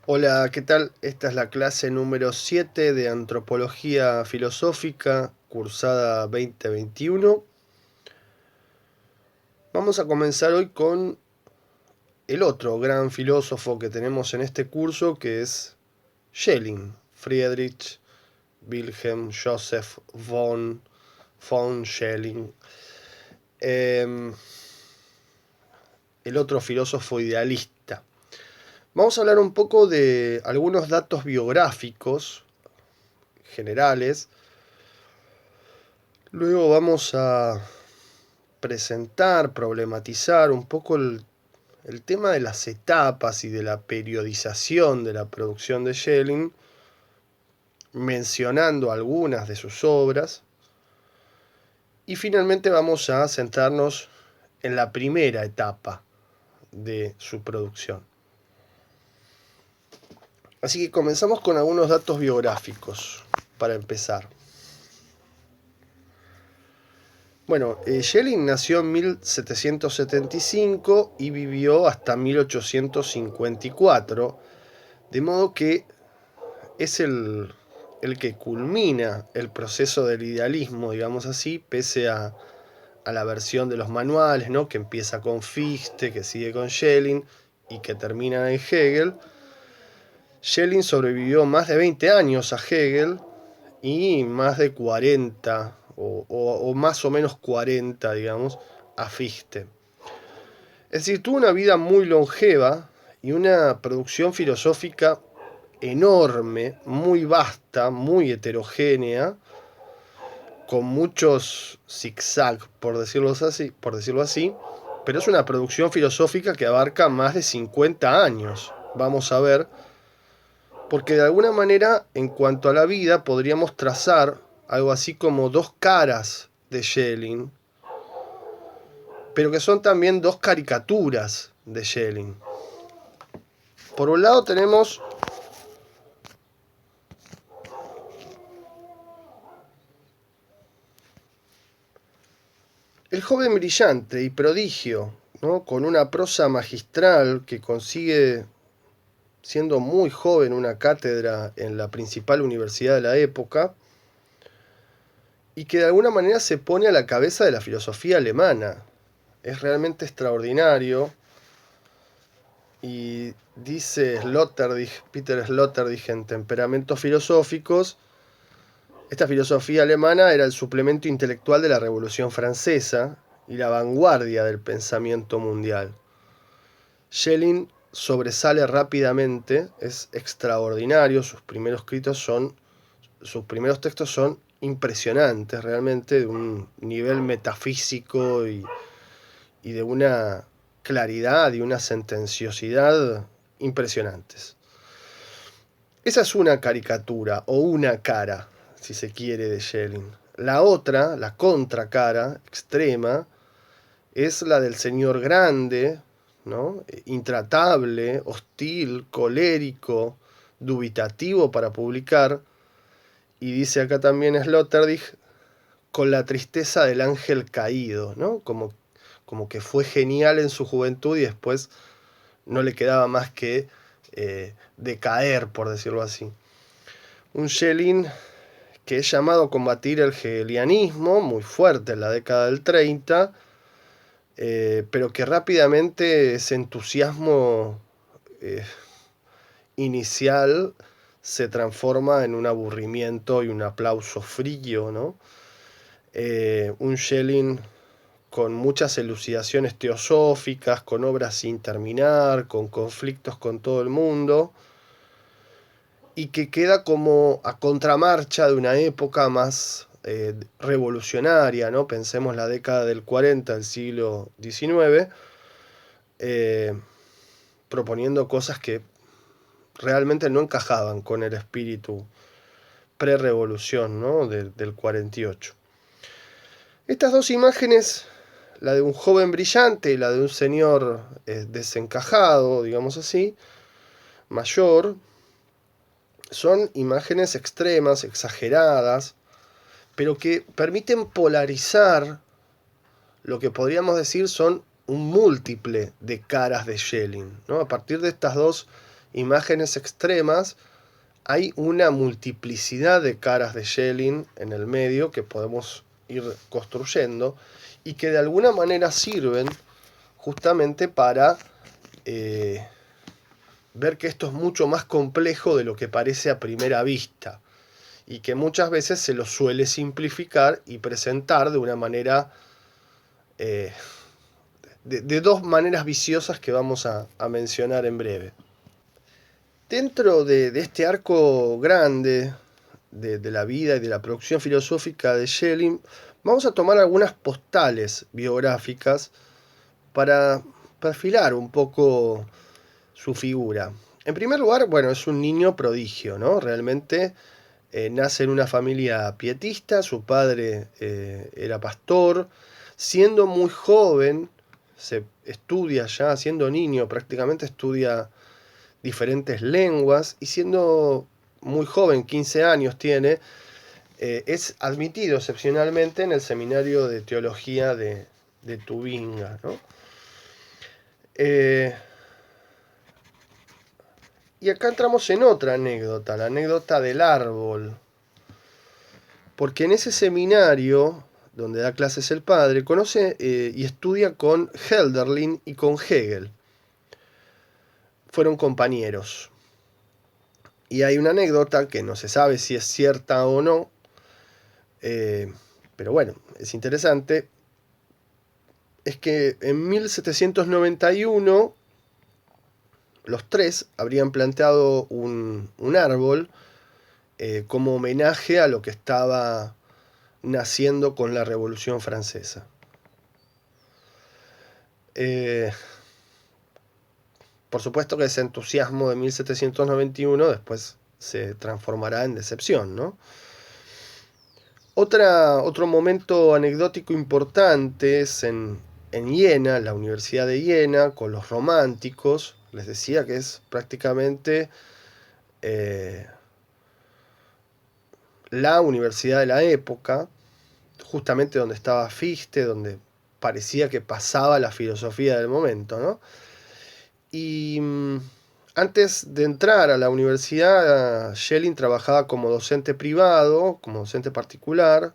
Hola, ¿qué tal? Esta es la clase número 7 de Antropología Filosófica, cursada 2021. Vamos a comenzar hoy con el otro gran filósofo que tenemos en este curso, que es Schelling, Friedrich Wilhelm Joseph von Schelling. El otro filósofo idealista. Vamos a hablar un poco de algunos datos biográficos generales. Luego vamos a presentar, problematizar un poco el tema de las etapas y de la periodización de la producción de Schelling, mencionando algunas de sus obras. Y finalmente vamos a centrarnos en la primera etapa de su producción. Así que comenzamos con algunos datos biográficos para empezar. Bueno, Schelling nació en 1775 y vivió hasta 1854, de modo que es el que culmina el proceso del idealismo, digamos así, pese a la versión de los manuales, ¿no? Que empieza con Fichte, que sigue con Schelling y que termina en Hegel. Schelling sobrevivió más de 20 años a Hegel y más de 40 o más o menos 40, digamos, a Fichte. Es decir, tuvo una vida muy longeva y una producción filosófica enorme, muy vasta, muy heterogénea, con muchos zigzag, por decirlo así, pero es una producción filosófica que abarca más de 50 años, vamos a ver, porque de alguna manera, en cuanto a la vida, podríamos trazar algo así como dos caras de Schelling, pero que son también dos caricaturas de Schelling. Por un lado tenemos el joven brillante y prodigio, ¿no? Con una prosa magistral que consigue, siendo muy joven, una cátedra en la principal universidad de la época, y que de alguna manera se pone a la cabeza de la filosofía alemana. Es realmente extraordinario. Y dice Peter Sloterdijk en Temperamentos Filosóficos, esta filosofía alemana era el suplemento intelectual de la Revolución Francesa y la vanguardia del pensamiento mundial. Schelling sobresale rápidamente, es extraordinario, sus primeros textos son impresionantes, realmente de un nivel metafísico y de una claridad y una sentenciosidad impresionantes. Esa es una caricatura o una cara, si se quiere, de Schelling. La otra, la contracara extrema, es la del señor grande, ¿no? Intratable, hostil, colérico, dubitativo para publicar, y dice acá también Sloterdijk, con la tristeza del ángel caído, ¿no? Como que fue genial en su juventud y después no le quedaba más que decaer, por decirlo así. Un Schelling que es llamado a combatir el hegelianismo, muy fuerte en la década del 30, pero que rápidamente ese entusiasmo eh, inicial se transforma en un aburrimiento y un aplauso frío, ¿no? Un Schelling con muchas elucidaciones teosóficas, con obras sin terminar, con conflictos con todo el mundo, y que queda como a contramarcha de una época más revolucionaria, ¿no? Pensemos la década del 40 del siglo XIX, eh, proponiendo cosas que realmente no encajaban con el espíritu pre-revolución, ¿no? del 48. Estas dos imágenes, la de un joven brillante y la de un señor desencajado, digamos así, mayor, son imágenes extremas, exageradas, pero que permiten polarizar lo que podríamos decir son un múltiple de caras de Schelling, ¿no? A partir de estas dos imágenes extremas, hay una multiplicidad de caras de Schelling en el medio que podemos ir construyendo y que de alguna manera sirven justamente para ver que esto es mucho más complejo de lo que parece a primera vista y que muchas veces se lo suele simplificar y presentar de una manera, de dos maneras viciosas que vamos a mencionar en breve. Dentro de este arco grande de la vida y de la producción filosófica de Schelling, vamos a tomar algunas postales biográficas para perfilar un poco su figura. En primer lugar, bueno, es un niño prodigio, ¿no? Realmente nace en una familia pietista, su padre era pastor, siendo muy joven, se estudia ya, siendo niño prácticamente estudia diferentes lenguas y siendo muy joven, 15 años tiene, es admitido excepcionalmente en el seminario de teología de Tubinga, ¿no? Y acá entramos en otra anécdota, la anécdota del árbol. Porque en ese seminario, donde da clases el padre, conoce y estudia con Hölderlin y con Hegel. Fueron compañeros. Y hay una anécdota que no se sabe si es cierta o no, pero bueno, es interesante. Es que en 1791 los tres habrían planteado un árbol como homenaje a lo que estaba naciendo con la Revolución Francesa. Por supuesto que ese entusiasmo de 1791 después se transformará en decepción, ¿no? Otro momento anecdótico importante es en Jena, la Universidad de Jena, con los románticos. Les decía que es prácticamente la universidad de la época, justamente donde estaba Fichte, donde parecía que pasaba la filosofía del momento, ¿no? Y antes de entrar a la universidad, Schelling trabajaba como docente privado, como docente particular,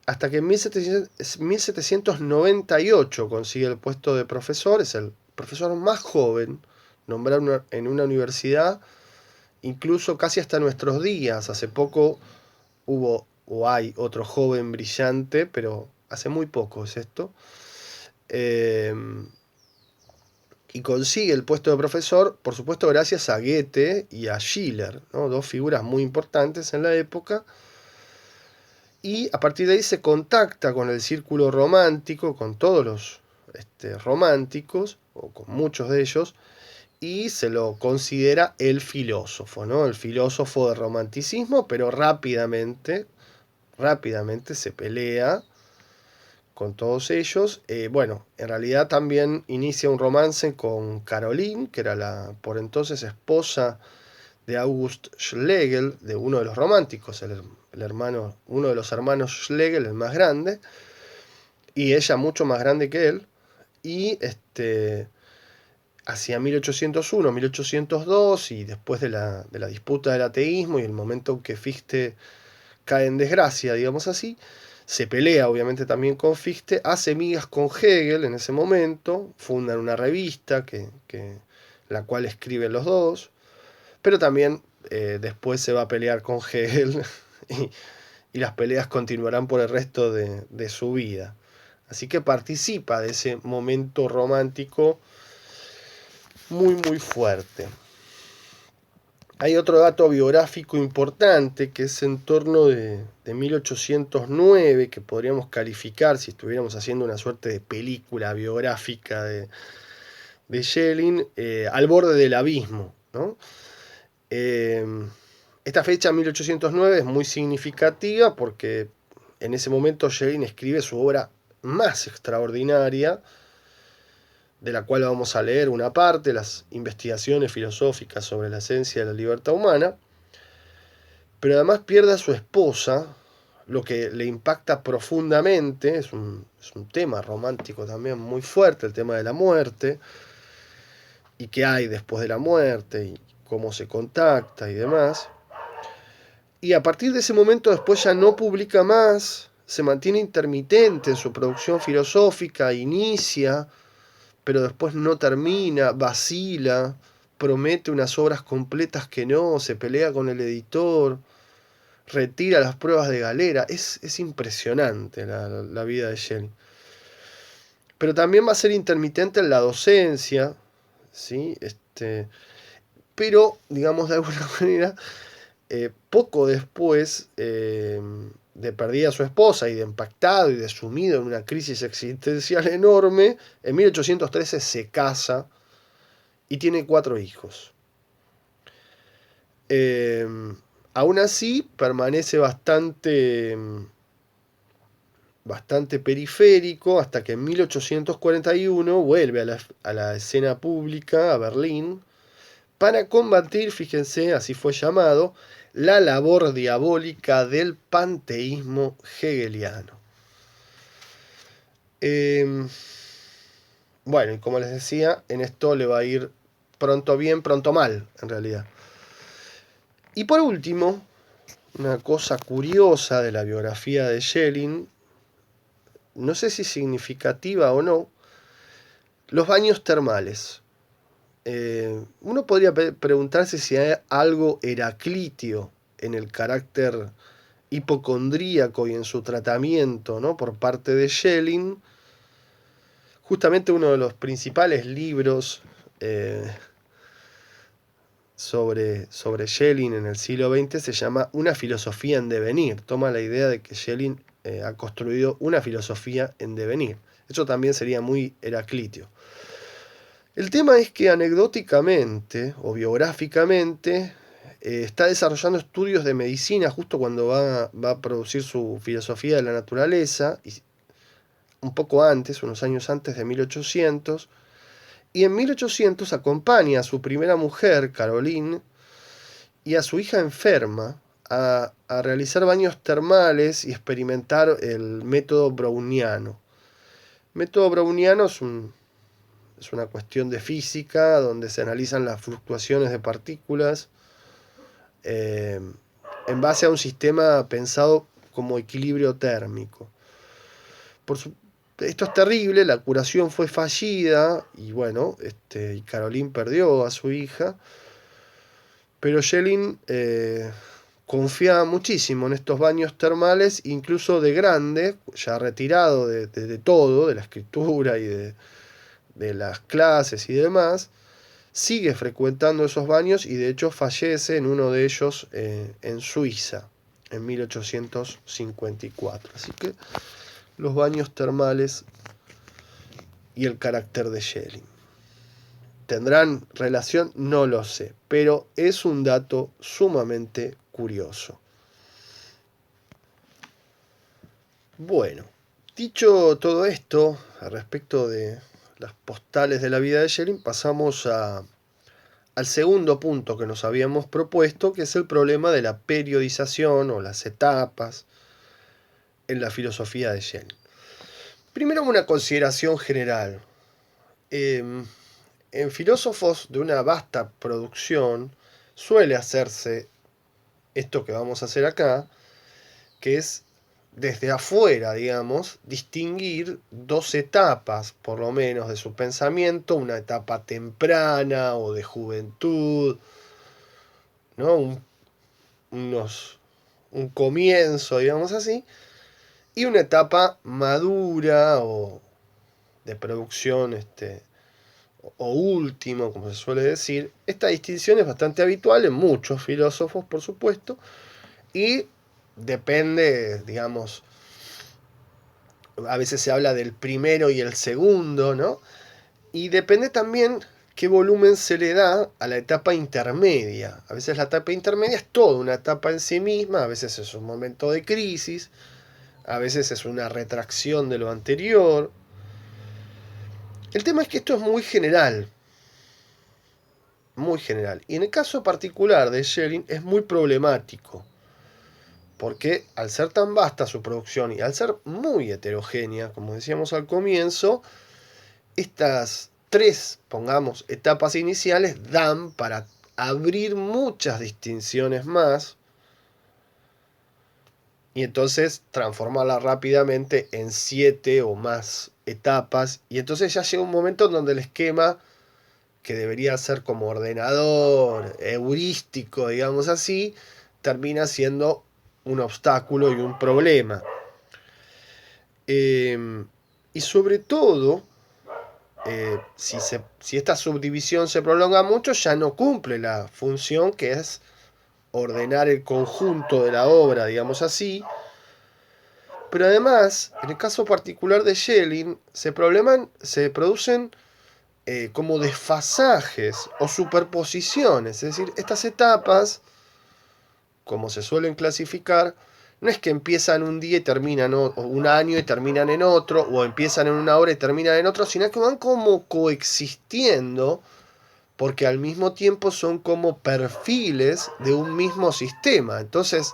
hasta que en 1798 consigue el puesto de profesor. Es el profesor más joven nombrado en una universidad, incluso casi hasta nuestros días. Hace poco hubo o hay otro joven brillante, pero hace muy poco es esto. Y consigue el puesto de profesor, por supuesto, gracias a Goethe y a Schiller, ¿no? Dos figuras muy importantes en la época. Y a partir de ahí se contacta con el círculo romántico, con todos los románticos, o con muchos de ellos, y se lo considera el filósofo, ¿no? El filósofo del romanticismo, pero rápidamente se pelea con todos ellos. Bueno, en realidad también inicia un romance con Caroline, que era la por entonces esposa de August Schlegel, de uno de los románticos, el hermano, uno de los hermanos Schlegel, el más grande, y ella mucho más grande que él, y hacia 1801, 1802, y después de la disputa del ateísmo y el momento en que Fichte cae en desgracia, digamos así, se pelea obviamente también con Fichte, hace migas con Hegel en ese momento, fundan una revista la cual escriben los dos, pero también después se va a pelear con Hegel y las peleas continuarán por el resto de su vida. Así que participa de ese momento romántico muy muy fuerte. Hay otro dato biográfico importante que es en torno de 1809, que podríamos calificar si estuviéramos haciendo una suerte de película biográfica de Schelling, al borde del abismo, ¿no? Esta fecha, 1809, es muy significativa porque en ese momento Schelling escribe su obra más extraordinaria, de la cual vamos a leer una parte, las investigaciones filosóficas sobre la esencia de la libertad humana, pero además pierde a su esposa, lo que le impacta profundamente. Es un tema romántico también muy fuerte, el tema de la muerte, y qué hay después de la muerte y cómo se contacta y demás. Y a partir de ese momento después ya no publica más, se mantiene intermitente en su producción filosófica, inicia, pero después no termina, vacila, promete unas obras completas que no, se pelea con el editor, retira las pruebas de galera. Es impresionante la vida de Schelling. Pero también va a ser intermitente en la docencia, ¿sí? Pero, digamos, de alguna manera, poco después de perdida a su esposa y de impactado y de sumido en una crisis existencial enorme, en 1813 se casa y tiene 4 hijos. Eh, Aún así, permanece bastante periférico hasta que en 1841 vuelve a la escena pública, a Berlín, para combatir, fíjense, así fue llamado, la labor diabólica del panteísmo hegeliano. Bueno, y como les decía, en esto le va a ir pronto bien, pronto mal, en realidad. Y por último, una cosa curiosa de la biografía de Schelling, no sé si significativa o no, los baños termales. Uno podría preguntarse si hay algo heraclitio en el carácter hipocondríaco y en su tratamiento, ¿no?, por parte de Schelling. Justamente uno de los principales libros sobre Schelling en el siglo XX se llama Una filosofía en devenir. Toma la idea de que Schelling ha construido una filosofía en devenir. Eso también sería muy heraclitio. El tema es que anecdóticamente o biográficamente está desarrollando estudios de medicina justo cuando va a producir su filosofía de la naturaleza, y un poco antes, unos años antes de 1800, y en 1800 acompaña a su primera mujer, Caroline, y a su hija enferma a realizar baños termales y experimentar el método browniano. El método browniano es una cuestión de física donde se analizan las fluctuaciones de partículas eh, en base a un sistema pensado como equilibrio térmico. Esto es terrible, la curación fue fallida y bueno, Caroline perdió a su hija, pero Schelling confía muchísimo en estos baños termales, incluso de grande, ya retirado de todo, de la escritura y de las clases y demás, sigue frecuentando esos baños y de hecho fallece en uno de ellos en Suiza en 1854. Así que los baños termales y el carácter de Schelling. ¿Tendrán relación? No lo sé, pero es un dato sumamente curioso. Bueno, dicho todo esto al respecto de las postales de la vida de Schelling, pasamos al segundo punto que nos habíamos propuesto, que es el problema de la periodización o las etapas en la filosofía de Schelling. Primero, una consideración general. En filósofos de una vasta producción suele hacerse esto que vamos a hacer acá, que es desde afuera, digamos, distinguir 2 etapas, por lo menos, de su pensamiento, una etapa temprana o de juventud, ¿no? Un comienzo, digamos así, y una etapa madura o de producción, o último, como se suele decir. Esta distinción es bastante habitual en muchos filósofos, por supuesto, y depende, digamos, a veces se habla del primero y el segundo, ¿no? Y depende también qué volumen se le da a la etapa intermedia. A veces la etapa intermedia es toda una etapa en sí misma, a veces es un momento de crisis, a veces es una retracción de lo anterior. El tema es que esto es muy general, muy general. Y en el caso particular de Schelling es muy problemático, porque al ser tan vasta su producción y al ser muy heterogénea, como decíamos al comienzo, estas 3, pongamos, etapas iniciales dan para abrir muchas distinciones más y entonces transformarla rápidamente en 7 o más etapas, y entonces ya llega un momento en donde el esquema, que debería ser como ordenador, heurístico, digamos así, termina siendo un obstáculo y un problema. Y sobre todo, si esta subdivisión se prolonga mucho, ya no cumple la función que es ordenar el conjunto de la obra, digamos así. Pero además, en el caso particular de Schelling, se producen como desfasajes o superposiciones. Es decir, estas etapas, como se suelen clasificar, no es que empiezan un día y terminan un año y terminan en otro, o empiezan en una hora y terminan en otro, sino que van como coexistiendo, porque al mismo tiempo son como perfiles de un mismo sistema. Entonces,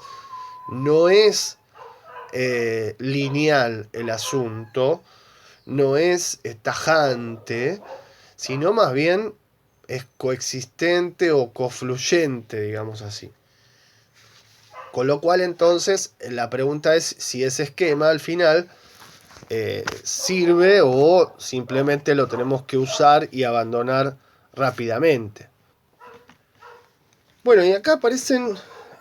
no es lineal el asunto, no es tajante, sino más bien es coexistente o cofluyente, digamos así. Con lo cual entonces la pregunta es si ese esquema al final sirve o simplemente lo tenemos que usar y abandonar rápidamente. Bueno, y acá aparecen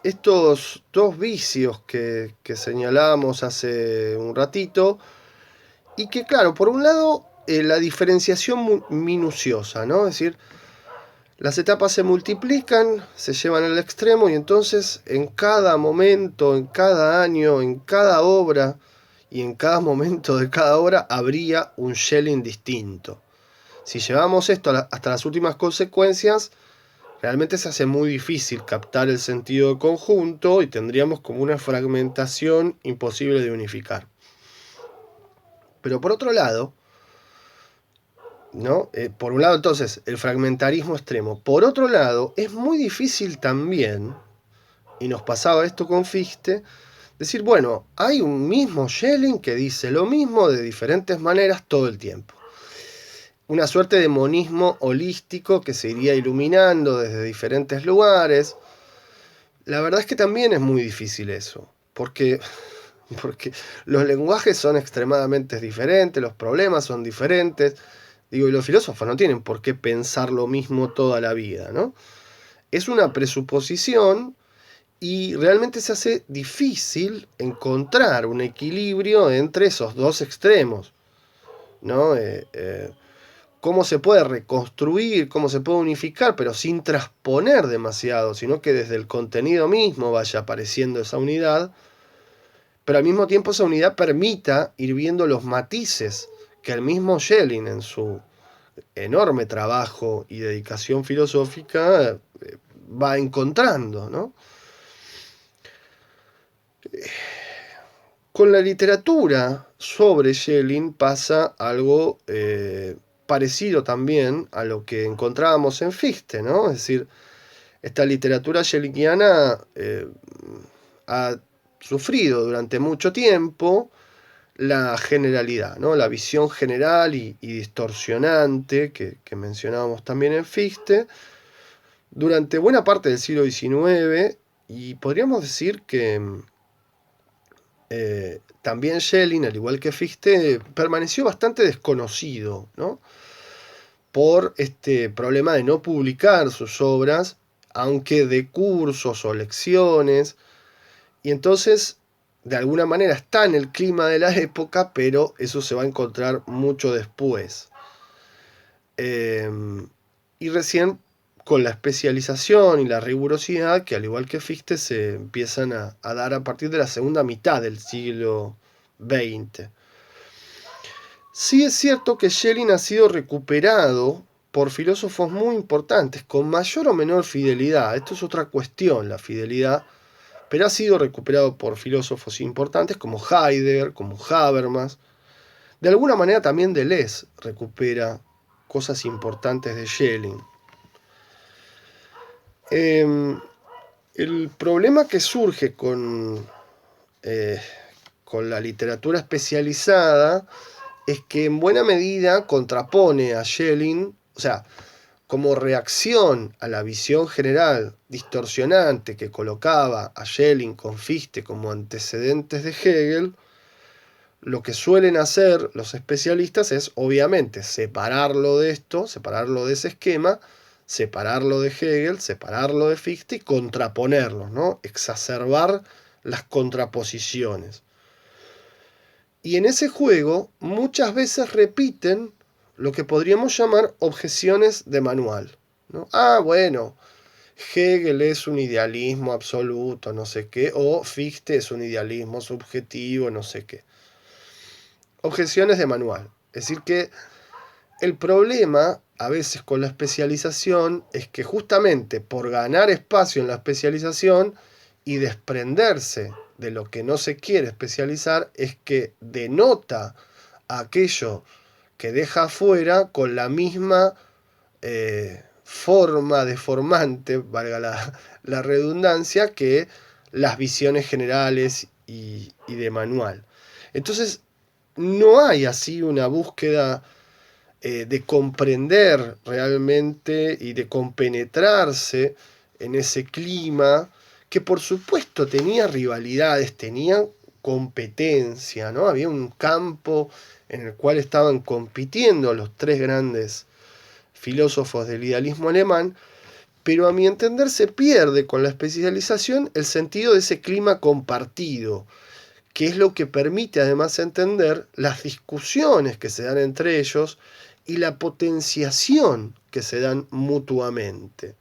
estos dos vicios que señalábamos hace un ratito, y que claro, por un lado la diferenciación minuciosa, ¿no? Es decir, las etapas se multiplican, se llevan al extremo, y entonces en cada momento, en cada año, en cada obra y en cada momento de cada obra habría un Schelling distinto. Si llevamos esto hasta las últimas consecuencias, realmente se hace muy difícil captar el sentido de conjunto y tendríamos como una fragmentación imposible de unificar. Pero por otro lado, ¿no? Por un lado, entonces, el fragmentarismo extremo. Por otro lado, es muy difícil también, y nos pasaba esto con Fichte, decir, bueno, hay un mismo Schelling que dice lo mismo de diferentes maneras todo el tiempo. Una suerte de monismo holístico que se iría iluminando desde diferentes lugares. La verdad es que también es muy difícil eso, porque los lenguajes son extremadamente diferentes, los problemas son diferentes. Digo, y los filósofos no tienen por qué pensar lo mismo toda la vida, ¿no? Es una presuposición y realmente se hace difícil encontrar un equilibrio entre esos dos extremos, ¿no? Cómo se puede reconstruir, cómo se puede unificar, pero sin transponer demasiado, sino que desde el contenido mismo vaya apareciendo esa unidad, pero al mismo tiempo esa unidad permita ir viendo los matices que el mismo Schelling en su enorme trabajo y dedicación filosófica va encontrando, ¿no? Con la literatura sobre Schelling pasa algo parecido también a lo que encontrábamos en Fichte, ¿no? Es decir, esta literatura schellingiana ha sufrido durante mucho tiempo la generalidad, ¿no? La visión general y distorsionante que mencionábamos también en Fichte durante buena parte del siglo XIX, y podríamos decir que también Schelling, al igual que Fichte, permaneció bastante desconocido, ¿no? Por este problema de no publicar sus obras, aunque de cursos o lecciones, y entonces de alguna manera está en el clima de la época, pero eso se va a encontrar mucho después. Y recién con la especialización y la rigurosidad, que al igual que Fichte se empiezan a dar a partir de la segunda mitad del siglo XX. Sí es cierto que Schelling ha sido recuperado por filósofos muy importantes, con mayor o menor fidelidad. Esto es otra cuestión, la fidelidad, pero ha sido recuperado por filósofos importantes como Heidegger, como Habermas. De alguna manera también Deleuze recupera cosas importantes de Schelling. El problema que surge con la literatura especializada es que en buena medida contrapone a Schelling, o sea, como reacción a la visión general distorsionante que colocaba a Schelling con Fichte como antecedentes de Hegel, lo que suelen hacer los especialistas es obviamente separarlo de esto, separarlo de ese esquema, separarlo de Hegel, separarlo de Fichte y contraponerlos, ¿no? Exacerbar las contraposiciones. Y en ese juego muchas veces repiten lo que podríamos llamar objeciones de manual, ¿no? Ah, bueno, Hegel es un idealismo absoluto, no sé qué, o Fichte es un idealismo subjetivo, no sé qué. Objeciones de manual. Es decir, que el problema a veces con la especialización es que justamente por ganar espacio en la especialización y desprenderse de lo que no se quiere especializar, es que denota aquello que deja afuera con la misma forma deformante, valga la redundancia, que las visiones generales y de manual. Entonces, no hay así una búsqueda de comprender realmente y de compenetrarse en ese clima que por supuesto tenía rivalidades, tenía competencia, ¿no? Había un campo en el cual estaban compitiendo los tres grandes filósofos del idealismo alemán, pero a mi entender se pierde con la especialización el sentido de ese clima compartido, que es lo que permite además entender las discusiones que se dan entre ellos y la potenciación que se dan mutuamente.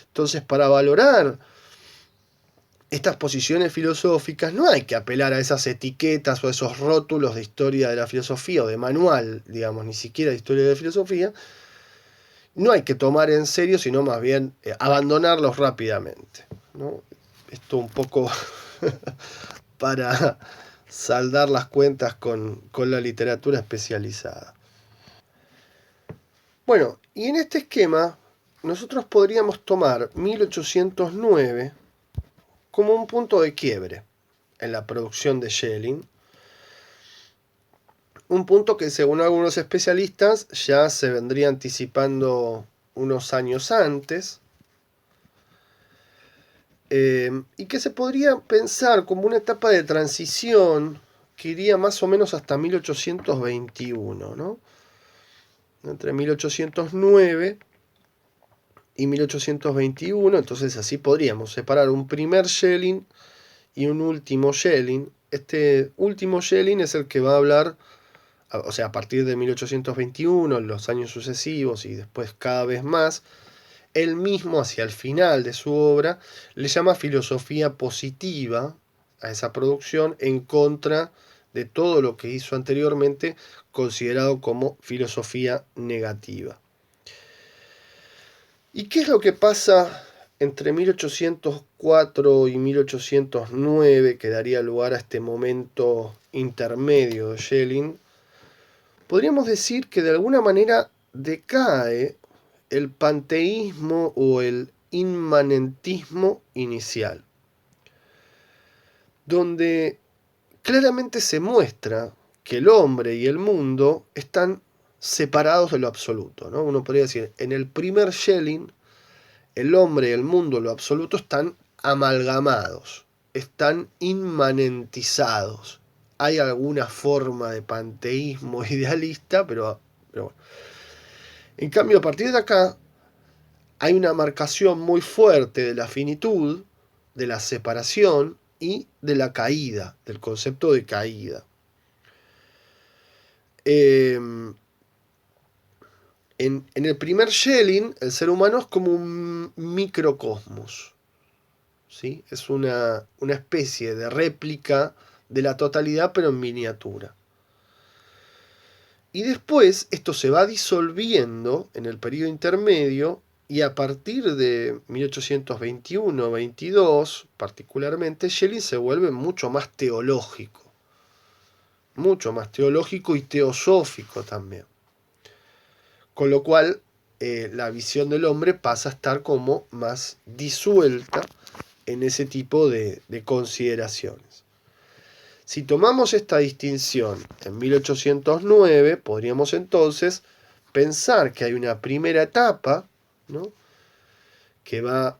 Entonces, para valorar estas posiciones filosóficas no hay que apelar a esas etiquetas o a esos rótulos de historia de la filosofía o de manual, digamos, ni siquiera de historia de la filosofía. No hay que tomar en serio, sino más bien abandonarlos rápidamente, ¿no? Esto un poco para saldar las cuentas con la literatura especializada. Bueno, y en este esquema nosotros podríamos tomar 1809 como un punto de quiebre en la producción de Schelling, un punto que según algunos especialistas ya se vendría anticipando unos años antes, y que se podría pensar como una etapa de transición que iría más o menos hasta 1821, ¿no? Entre 1809 y 1821, entonces así podríamos separar un primer Schelling y un último Schelling. Este último Schelling es el que va a hablar, o sea, a partir de 1821, en los años sucesivos y después cada vez más, él mismo hacia el final de su obra le llama filosofía positiva a esa producción en contra de todo lo que hizo anteriormente considerado como filosofía negativa. ¿Y qué es lo que pasa entre 1804 y 1809 que daría lugar a este momento intermedio de Schelling? Podríamos decir que de alguna manera decae el panteísmo o el inmanentismo inicial, donde claramente se muestra que el hombre y el mundo están separados de lo absoluto, ¿no? Uno podría decir, en el primer Schelling, el hombre y el mundo, lo absoluto, están amalgamados, están inmanentizados. Hay alguna forma de panteísmo idealista, pero bueno. En cambio, a partir de acá, hay una marcación muy fuerte de la finitud, de la separación y de la caída, del concepto de caída. En el primer Schelling, el ser humano es como un microcosmos, ¿sí? Es una especie de réplica de la totalidad, pero en miniatura. Y después esto se va disolviendo en el periodo intermedio y a partir de 1821-22, particularmente, Schelling se vuelve mucho más teológico y teosófico también. Con lo cual, la visión del hombre pasa a estar como más disuelta en ese tipo de consideraciones. Si tomamos esta distinción en 1809, podríamos entonces pensar que hay una primera etapa, ¿no?, que va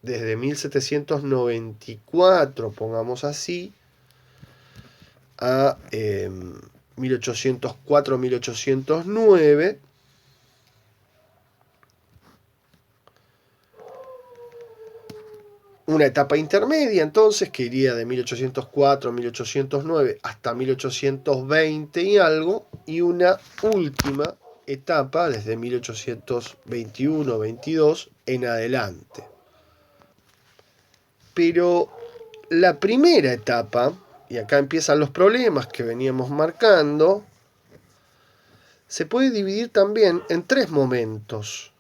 desde 1794, pongamos así, a 1804-1809, una etapa intermedia entonces que iría de 1804-1809 hasta 1820 y algo, y una última etapa desde 1821-22 en adelante. Pero la primera etapa, y acá empiezan los problemas que veníamos marcando, se puede dividir también en tres momentos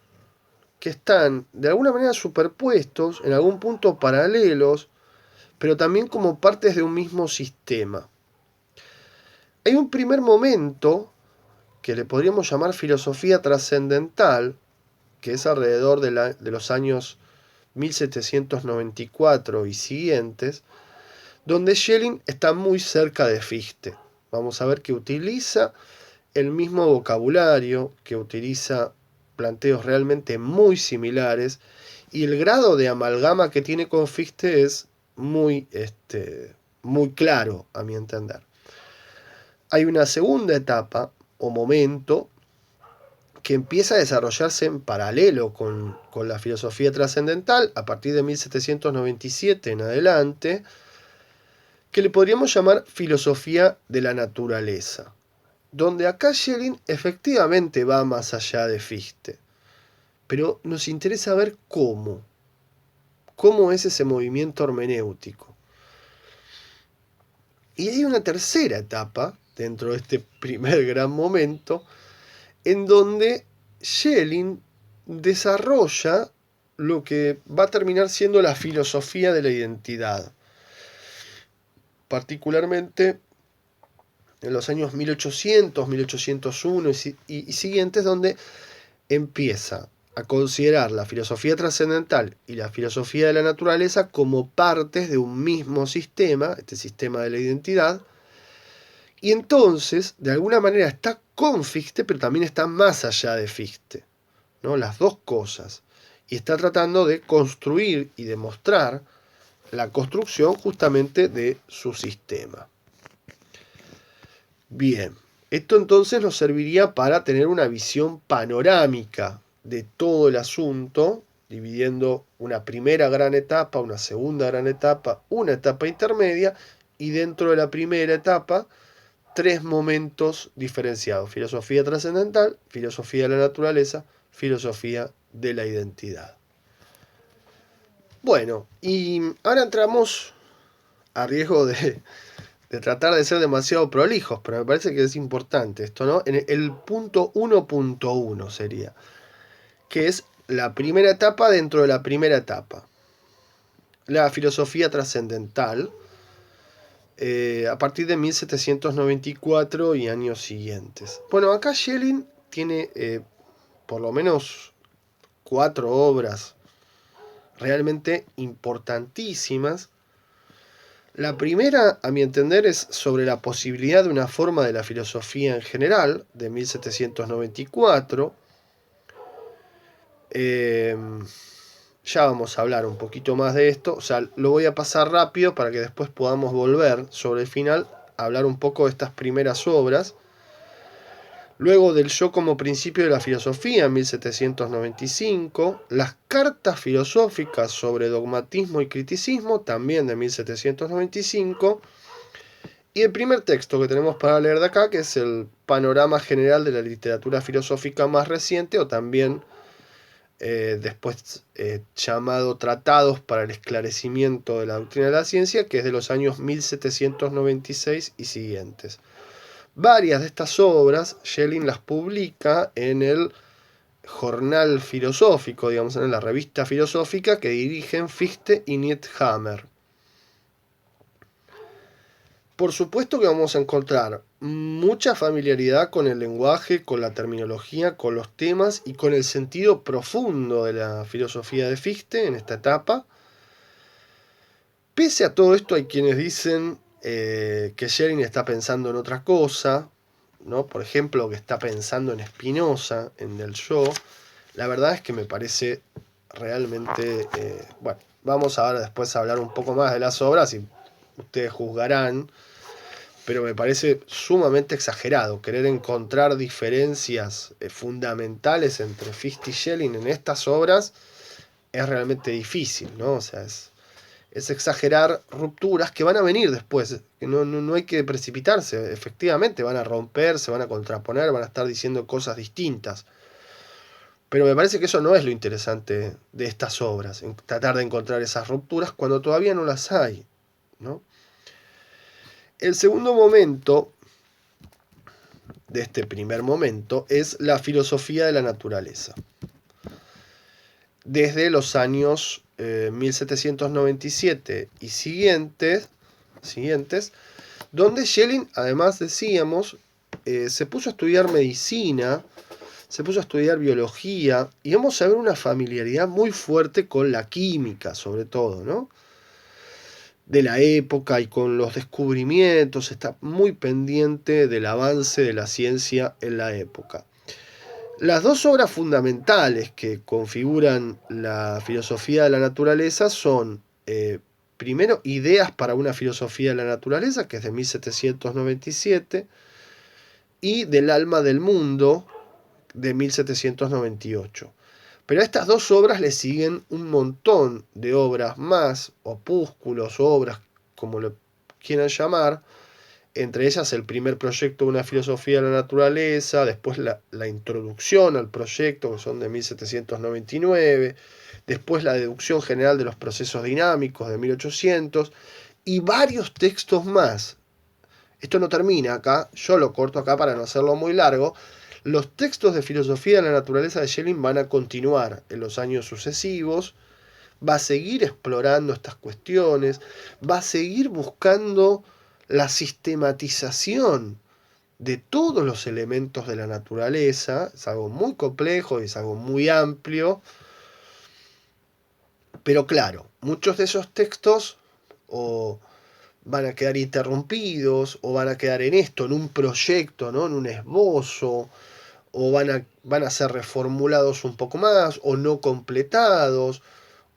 que están de alguna manera superpuestos, en algún punto paralelos, pero también como partes de un mismo sistema. Hay un primer momento que le podríamos llamar filosofía trascendental, que es alrededor de los años 1794 y siguientes, donde Schelling está muy cerca de Fichte. Vamos a ver que utiliza el mismo vocabulario, que utiliza planteos realmente muy similares, y el grado de amalgama que tiene con Fichte es muy claro, a mi entender. Hay una segunda etapa o momento que empieza a desarrollarse en paralelo con la filosofía trascendental a partir de 1797 en adelante, que le podríamos llamar filosofía de la naturaleza, donde acá Schelling efectivamente va más allá de Fichte, pero nos interesa ver cómo es ese movimiento hermenéutico. Y hay una tercera etapa dentro de este primer gran momento, en donde Schelling desarrolla lo que va a terminar siendo la filosofía de la identidad, particularmente en los años 1800, 1801 y siguientes, donde empieza a considerar la filosofía trascendental y la filosofía de la naturaleza como partes de un mismo sistema, este sistema de la identidad, y entonces, de alguna manera, está con Fichte, pero también está más allá de Fichte, ¿no? Las dos cosas. Y está tratando de construir y demostrar la construcción justamente de su sistema. Bien, esto entonces nos serviría para tener una visión panorámica de todo el asunto, dividiendo una primera gran etapa, una segunda gran etapa, una etapa intermedia, y dentro de la primera etapa, tres momentos diferenciados: filosofía trascendental, filosofía de la naturaleza, filosofía de la identidad. Bueno, y ahora entramos, a riesgo de tratar de ser demasiado prolijos, pero me parece que es importante esto, ¿no? En el punto 1.1 sería, que es la primera etapa dentro de la primera etapa. La filosofía trascendental, a partir de 1794 y años siguientes. Bueno, acá Schelling tiene por lo menos 4 obras realmente importantísimas. La primera, a mi entender, es sobre la posibilidad de una forma de la filosofía en general, de 1794. Ya vamos a hablar un poquito más de esto, o sea, lo voy a pasar rápido para que después podamos volver sobre el final a hablar un poco de estas primeras obras. Luego del Yo como principio de la filosofía, en 1795, las cartas filosóficas sobre dogmatismo y criticismo, también de 1795, y el primer texto que tenemos para leer de acá, que es el Panorama General de la Literatura Filosófica más reciente, o también después llamado Tratados para el Esclarecimiento de la Doctrina de la Ciencia, que es de los años 1796 y siguientes. Varias de estas obras Schelling las publica en el Jornal Filosófico, digamos, en la revista filosófica que dirigen Fichte y Niethammer. Por supuesto que vamos a encontrar mucha familiaridad con el lenguaje, con la terminología, con los temas y con el sentido profundo de la filosofía de Fichte en esta etapa. Pese a todo esto, hay quienes dicen que Schelling está pensando en otra cosa, ¿no? Por ejemplo, que está pensando en Spinoza, en Del Yo. La verdad es que me parece realmente... bueno, vamos ahora después a hablar un poco más de las obras y ustedes juzgarán, pero me parece sumamente exagerado querer encontrar diferencias fundamentales entre Fichte y Schelling en estas obras. Es realmente difícil, ¿no? O sea, es exagerar rupturas que van a venir después, que no hay que precipitarse, efectivamente van a romper, se van a contraponer, van a estar diciendo cosas distintas. Pero me parece que eso no es lo interesante de estas obras, en tratar de encontrar esas rupturas cuando todavía no las hay, ¿no? El segundo momento de este primer momento es la filosofía de la naturaleza. Desde los años 1797 y siguientes, donde Schelling, además decíamos, se puso a estudiar medicina, se puso a estudiar biología, y vamos a ver una familiaridad muy fuerte con la química, sobre todo, ¿no? De la época y con los descubrimientos, está muy pendiente del avance de la ciencia en la época. Las dos obras fundamentales que configuran la filosofía de la naturaleza son, primero, Ideas para una filosofía de la naturaleza, que es de 1797, y Del alma del mundo, de 1798. Pero a estas dos obras le siguen un montón de obras más, opúsculos, obras, como lo quieran llamar, entre ellas el primer proyecto de una filosofía de la naturaleza, después la introducción al proyecto, que son de 1799, después la deducción general de los procesos dinámicos de 1800, y varios textos más. Esto no termina acá, yo lo corto acá para no hacerlo muy largo. Los textos de filosofía de la naturaleza de Schelling van a continuar en los años sucesivos, va a seguir explorando estas cuestiones, va a seguir buscando la sistematización de todos los elementos de la naturaleza. Es algo muy complejo, es algo muy amplio, pero claro, muchos de esos textos o van a quedar interrumpidos, o van a quedar en esto, en un proyecto, ¿no? En un esbozo, o van a ser reformulados un poco más, o no completados,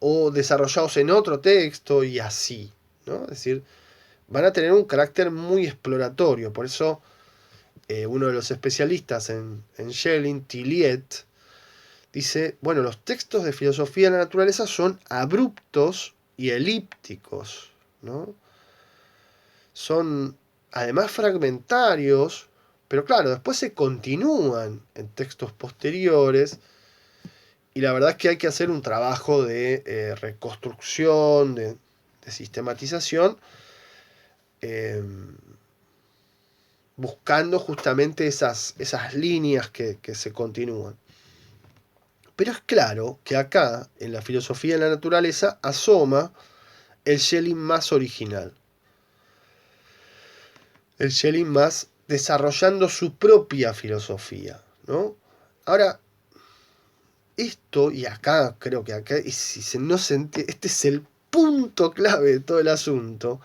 o desarrollados en otro texto, y así, ¿no? Es decir, van a tener un carácter muy exploratorio. Por eso uno de los especialistas en Schelling, Tilliet, dice, bueno, los textos de filosofía de la naturaleza son abruptos y elípticos, ¿no? Son además fragmentarios, pero claro, después se continúan en textos posteriores, y la verdad es que hay que hacer un trabajo de reconstrucción, de sistematización, eh, buscando justamente esas líneas que se continúan. Pero es claro que acá, en la filosofía de la naturaleza, asoma el Schelling más original. El Schelling más desarrollando su propia filosofía, ¿no? Ahora, esto, y acá, creo que acá, y si se, no se entiende, este es el punto clave de todo el asunto.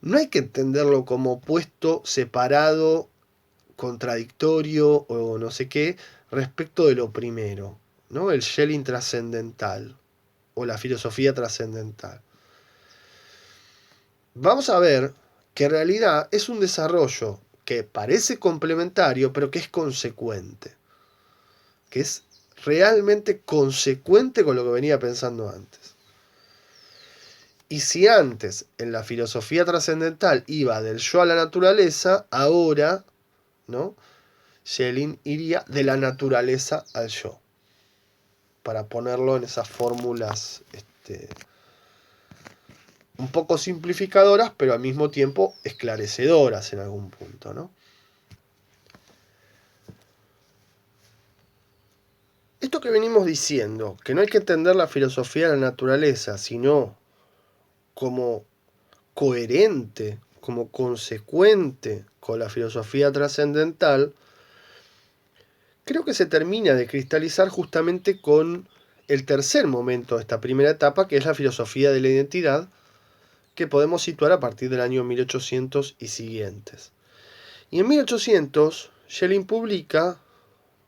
No hay que entenderlo como opuesto, separado, contradictorio o no sé qué, respecto de lo primero, ¿no? El Schelling trascendental o la filosofía trascendental. Vamos a ver que en realidad es un desarrollo que parece complementario, pero que es consecuente, que es realmente consecuente con lo que venía pensando antes. Y si antes en la filosofía trascendental iba del yo a la naturaleza, ahora, ¿no? Schelling iría de la naturaleza al yo, para ponerlo en esas fórmulas un poco simplificadoras, pero al mismo tiempo esclarecedoras en algún punto, ¿no? Esto que venimos diciendo, que no hay que entender la filosofía de la naturaleza, sino como coherente, como consecuente con la filosofía trascendental, creo que se termina de cristalizar justamente con el tercer momento de esta primera etapa, que es la filosofía de la identidad, que podemos situar a partir del año 1800 y siguientes. Y en 1800, Schelling publica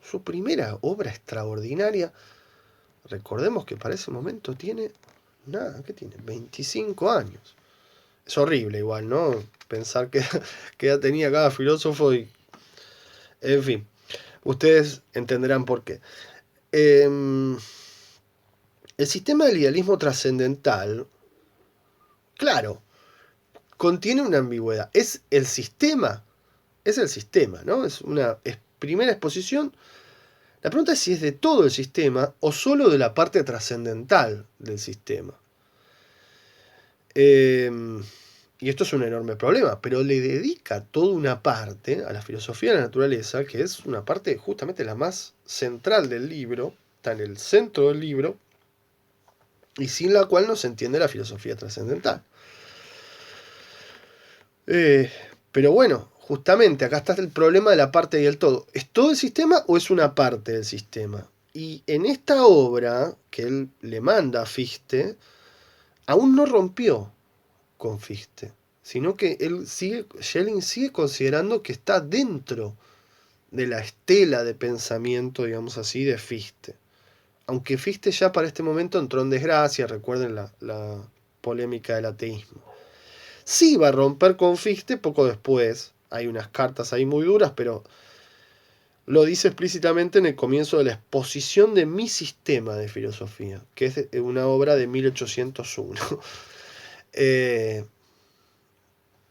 su primera obra extraordinaria. Recordemos que para ese momento tiene, nada, ¿qué tiene? 25 años. Es horrible igual, ¿no? Pensar que ya tenía cada filósofo y... En fin, ustedes entenderán por qué. El sistema del idealismo trascendental, claro, contiene una ambigüedad. Es el sistema, ¿no? Es una primera exposición. La pregunta es si es de todo el sistema o solo de la parte trascendental del sistema. Y esto es un enorme problema, pero le dedica toda una parte a la filosofía de la naturaleza, que es una parte justamente la más central del libro, está en el centro del libro, y sin la cual no se entiende la filosofía trascendental. Pero bueno, justamente acá está el problema de la parte y el todo. ¿Es todo el sistema o es una parte del sistema? Y en esta obra que él le manda a Fichte, aún no rompió con Fichte, sino que Schelling sigue considerando que está dentro de la estela de pensamiento, digamos así, de Fichte. Aunque Fichte ya para este momento entró en desgracia, recuerden la polémica del ateísmo. Sí va a romper con Fichte poco después. Hay unas cartas ahí muy duras, pero lo dice explícitamente en el comienzo de la exposición de mi sistema de filosofía, que es una obra de 1801.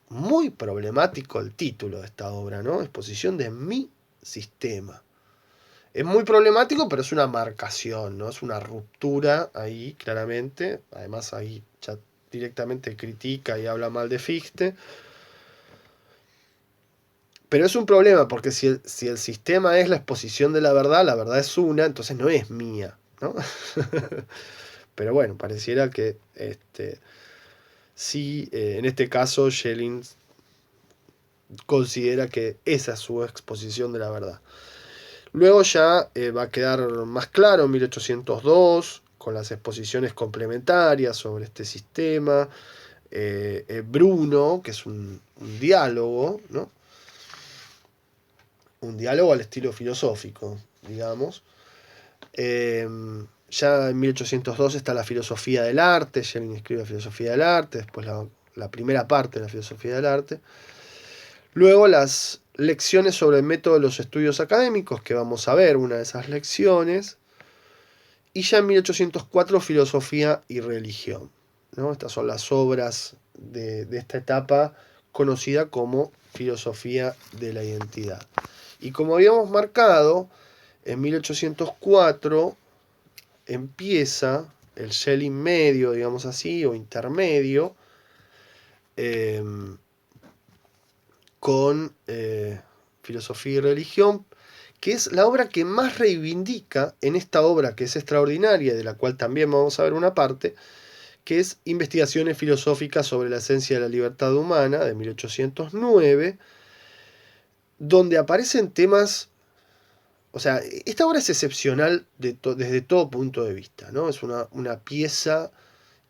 Muy problemático el título de esta obra, ¿no? Exposición de mi sistema. Es muy problemático, pero es una marcación, ¿no? Es una ruptura ahí, claramente. Además, ahí ya directamente critica y habla mal de Fichte. Pero es un problema, porque si el sistema es la exposición de la verdad es una, entonces no es mía, ¿no? Pero bueno, pareciera que sí, en este caso, Schelling considera que esa es su exposición de la verdad. Luego ya va a quedar más claro en 1802, con las exposiciones complementarias sobre este sistema. Bruno, que es un diálogo, ¿no? Un diálogo al estilo filosófico, digamos. Ya en 1802 está la filosofía del arte, Schelling escribe la filosofía del arte, después la primera parte de la filosofía del arte. Luego las lecciones sobre el método de los estudios académicos, que vamos a ver una de esas lecciones. Y ya en 1804 filosofía y religión, ¿no? Estas son las obras de esta etapa conocida como filosofía de la identidad. Y como habíamos marcado, en 1804 empieza el Schelling medio, digamos así, o intermedio, con filosofía y religión, que es la obra que más reivindica en esta obra que es extraordinaria, de la cual también vamos a ver una parte, que es Investigaciones filosóficas sobre la esencia de la libertad humana, de 1809, donde aparecen temas... O sea, esta obra es excepcional desde todo punto de vista, ¿no? Es una pieza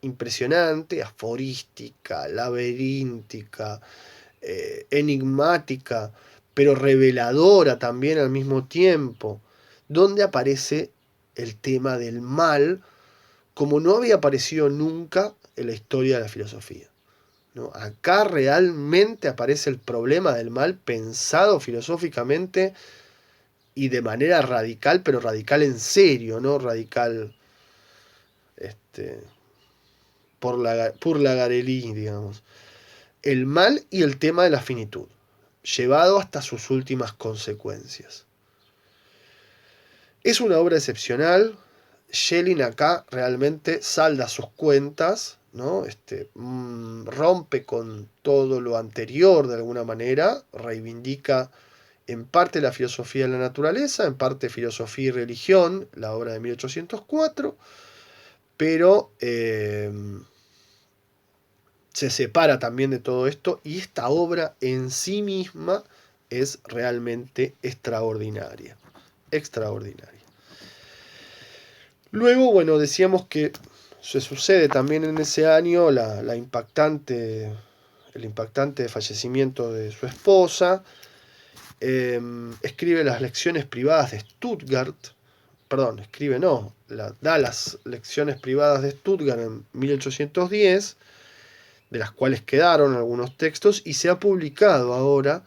impresionante, aforística, laberíntica, enigmática, pero reveladora también al mismo tiempo, donde aparece el tema del mal como no había aparecido nunca en la historia de la filosofía, ¿no? Acá realmente aparece el problema del mal pensado filosóficamente y de manera radical, pero radical en serio, no radical por la Garelí, digamos. El mal y el tema de la finitud, llevado hasta sus últimas consecuencias. Es una obra excepcional. Schelling acá realmente salda sus cuentas, ¿no? Rompe con todo lo anterior de alguna manera, reivindica en parte la filosofía de la naturaleza, en parte filosofía y religión, la obra de 1804, pero se separa también de todo esto y esta obra en sí misma es realmente extraordinaria. Extraordinaria. Luego, bueno, decíamos que Se sucede también en ese año el impactante fallecimiento de su esposa. Escribe las lecciones privadas de Stuttgart, perdón, escribe no, da las lecciones privadas de Stuttgart en 1810, de las cuales quedaron algunos textos, y se ha publicado ahora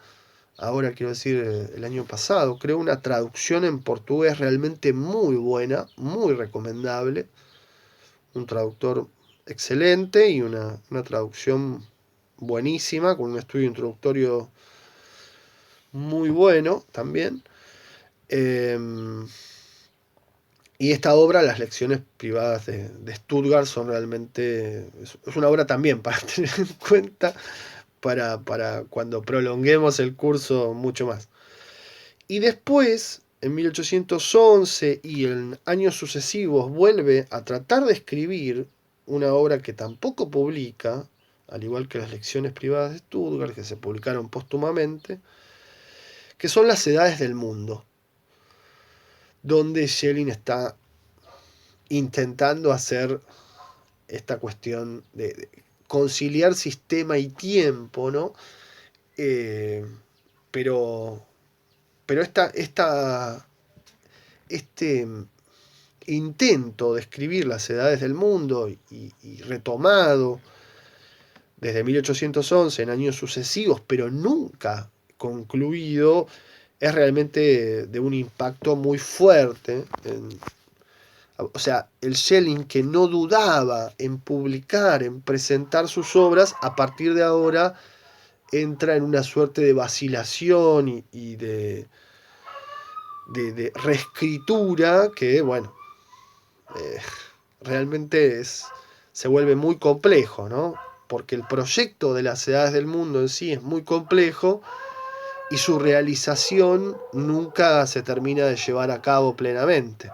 quiero decir el año pasado, creo, una traducción en portugués realmente muy buena, muy recomendable, un traductor excelente y una traducción buenísima, con un estudio introductorio muy bueno también. Eh, y esta obra, las lecciones privadas de Stuttgart, son realmente, es una obra también para tener en cuenta para cuando prolonguemos el curso mucho más. Y después, en 1811 y en años sucesivos, vuelve a tratar de escribir una obra que tampoco publica, al igual que las lecciones privadas de Stuttgart, que se publicaron póstumamente, que son Las Edades del Mundo, donde Schelling está intentando hacer esta cuestión de conciliar sistema y tiempo, ¿no? Eh, pero pero este intento de escribir las edades del mundo y retomado desde 1811 en años sucesivos, pero nunca concluido, es realmente de un impacto muy fuerte. O sea, el Schelling, que no dudaba en publicar, en presentar sus obras, a partir de ahora entra en una suerte de vacilación de reescritura que, bueno, eh, realmente se vuelve muy complejo, ¿no? Porque el proyecto de las edades del mundo en sí es muy complejo y su realización nunca se termina de llevar a cabo plenamente.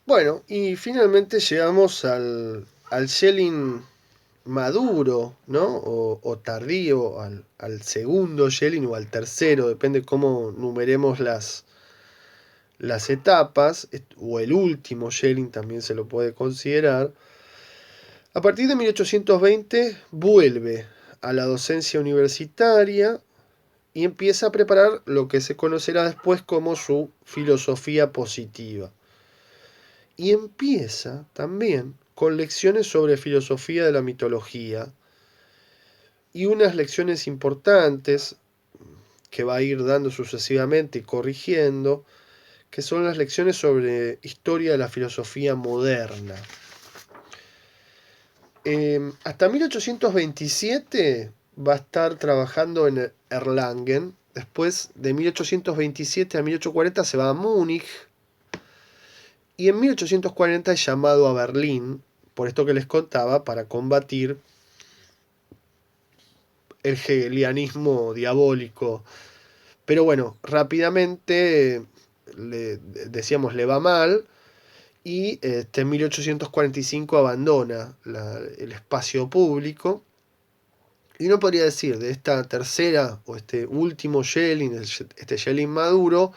Bueno, y finalmente llegamos al Schelling maduro, ¿no? O tardío, al segundo Schelling o al tercero, depende cómo numeremos las etapas, o el último Schelling también se lo puede considerar. A partir de 1820 vuelve a la docencia universitaria y empieza a preparar lo que se conocerá después como su filosofía positiva. Y empieza también con lecciones sobre filosofía de la mitología y unas lecciones importantes que va a ir dando sucesivamente y corrigiendo, que son las lecciones sobre historia de la filosofía moderna. Hasta 1827 va a estar trabajando en Erlangen. Después de 1827 a 1840 se va a Múnich. Y en 1840 es llamado a Berlín, por esto que les contaba, para combatir el hegelianismo diabólico. Pero bueno, rápidamente, decíamos, le va mal. Y en 1845 abandona el espacio público. Y uno podría decir, de esta tercera o este último Schelling, este Schelling maduro,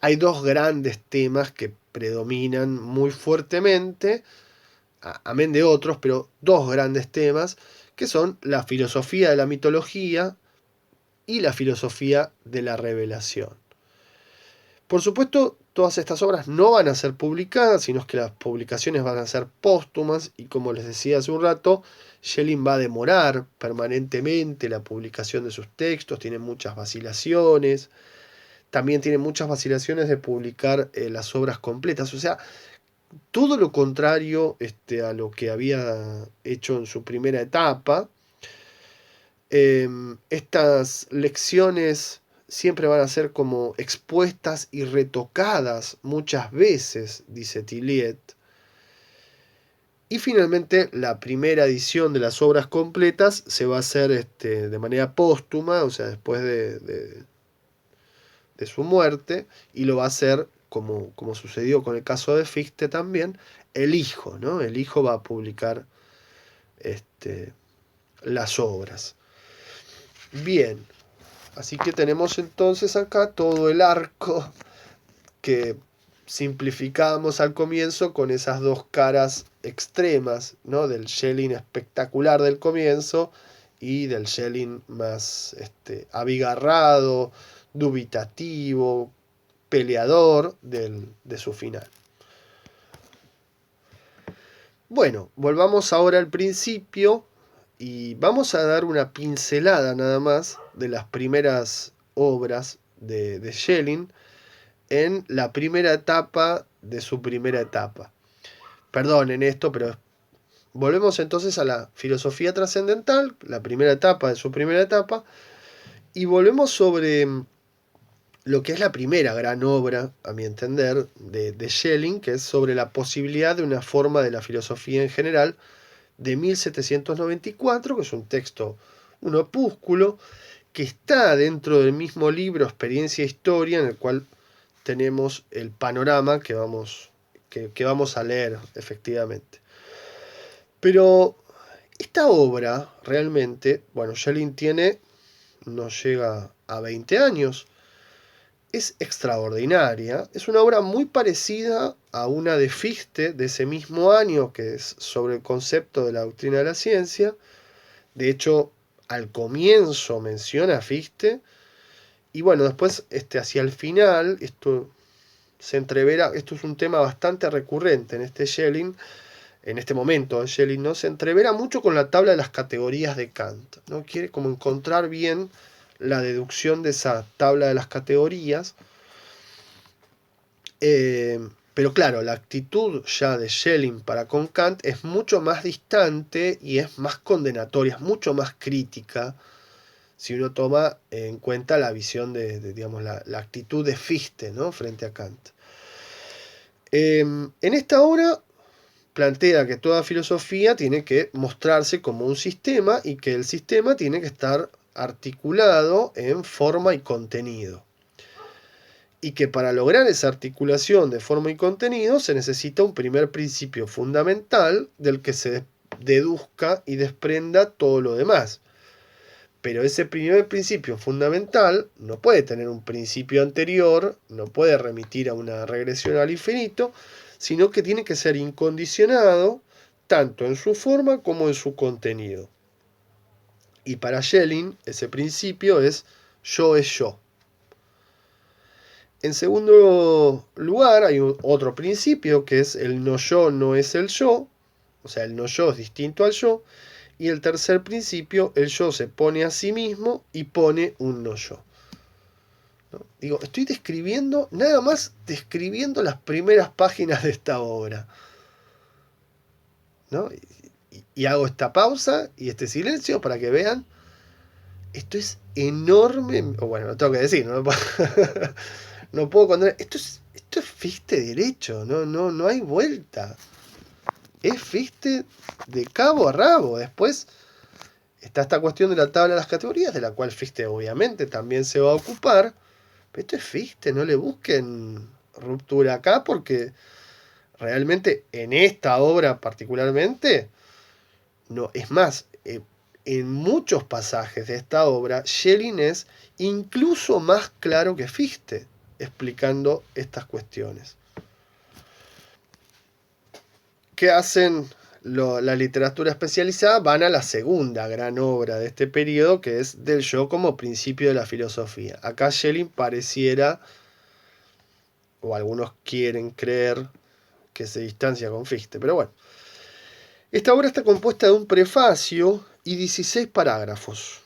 hay dos grandes temas que predominan muy fuertemente, amén de otros, pero dos grandes temas, que son la filosofía de la mitología y la filosofía de la revelación. Por supuesto, todas estas obras no van a ser publicadas, sino que las publicaciones van a ser póstumas y, como les decía hace un rato, Schelling va a demorar permanentemente la publicación de sus textos, tiene muchas vacilaciones, también tiene muchas vacilaciones de publicar las obras completas, o sea, todo lo contrario a lo que había hecho en su primera etapa. Estas lecciones siempre van a ser como expuestas y retocadas muchas veces, dice Tilliet. Y finalmente la primera edición de las obras completas se va a hacer de manera póstuma, o sea, después de su muerte, y lo va a hacer, como sucedió con el caso de Fichte también, el hijo, ¿no? El hijo va a publicar las obras. Bien, así que tenemos entonces acá todo el arco que simplificábamos al comienzo con esas dos caras extremas, ¿no? Del Schelling espectacular del comienzo y del Schelling más abigarrado, dubitativo, peleador de su final. Bueno, volvamos ahora al principio y vamos a dar una pincelada nada más de las primeras obras de Schelling en la primera etapa de su primera etapa. Perdonen esto, pero volvemos entonces a la filosofía trascendental, la primera etapa de su primera etapa, y volvemos sobre lo que es la primera gran obra, a mi entender, de Schelling, que es sobre la posibilidad de una forma de la filosofía en general, de 1794, que es un texto, un opúsculo, que está dentro del mismo libro Experiencia e Historia, en el cual tenemos el panorama que vamos a leer efectivamente. Pero esta obra realmente, bueno, Schelling no llega a 20 años, es extraordinaria, es una obra muy parecida a una de Fichte de ese mismo año, que es sobre el concepto de la doctrina de la ciencia. De hecho, al comienzo menciona a Fichte, y bueno, después hacia el final, esto se entrevera, esto es un tema bastante recurrente en este Schelling, en este momento de Schelling, ¿no? Se entrevera mucho con la tabla de las categorías de Kant, ¿no? Quiere como encontrar bien la deducción de esa tabla de las categorías. Pero claro, la actitud ya de Schelling para con Kant es mucho más distante y es más condenatoria, es mucho más crítica, si uno toma en cuenta la visión digamos, la actitud de Fichte, ¿no? Frente a Kant. En esta obra plantea que toda filosofía tiene que mostrarse como un sistema y que el sistema tiene que estar articulado en forma y contenido. Y que para lograr esa articulación de forma y contenido se necesita un primer principio fundamental del que se deduzca y desprenda todo lo demás. Pero ese primer principio fundamental no puede tener un principio anterior, no puede remitir a una regresión al infinito, sino que tiene que ser incondicionado tanto en su forma como en su contenido. Y para Schelling ese principio es yo es yo. En segundo lugar hay otro principio que es el no yo no es el yo, o sea, el no yo es distinto al yo. Y el tercer principio, el yo se pone a sí mismo y pone un no yo. ¿No? Digo, estoy describiendo, nada más describiendo las primeras páginas de esta obra. ¿No? Y hago esta pausa y este silencio para que vean. Esto es enorme. O bueno, lo tengo que decir, no, no puedo contar. Esto es Fichte derecho, no hay vuelta. Es Fichte de cabo a rabo. Después está esta cuestión de la tabla de las categorías, de la cual Fichte obviamente también se va a ocupar. Pero esto es Fichte, no le busquen ruptura acá, porque realmente en esta obra particularmente, no, es más, en muchos pasajes de esta obra, Schelling es incluso más claro que Fichte, explicando estas cuestiones. ¿Qué hacen la literatura especializada? Van a la segunda gran obra de este periodo, que es Del yo como principio de la filosofía. Acá Schelling pareciera, o algunos quieren creer, que se distancia con Fichte, pero bueno. Esta obra está compuesta de un prefacio y 16 parágrafos.